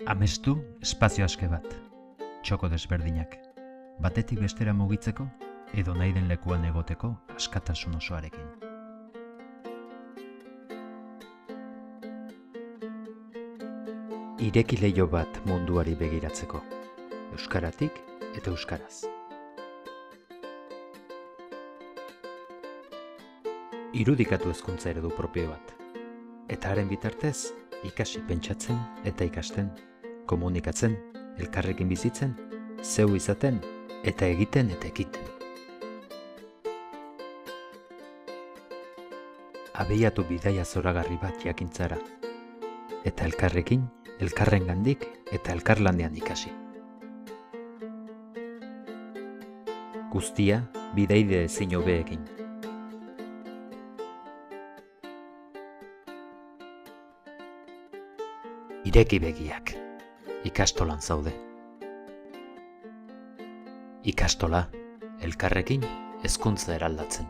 Amestu espazio aske bat, txoko desberdinak, batetik bestera mugitzeko edo nahi den lekuan egoteko askatasun osoarekin. Ireki leiho bat munduari begiratzeko, euskaratik eta euskaraz. Irudikatu hezkuntza eredu propio bat, eta haren bitartez ikasi pentsatzen eta ikasten, komunikatzen, elkarrekin bizitzen, zeu izaten eta egiten eta ekiten. Abeiatu bidaia zoragarri bat jakintzara, eta elkarrekin, elkarrengandik eta elkarlanean ikasi. Guztia bidaide ezin hobeekin. Ireki begiak, ikastolan zaude. Ikastola, elkarrekin hezkuntza eraldatzen.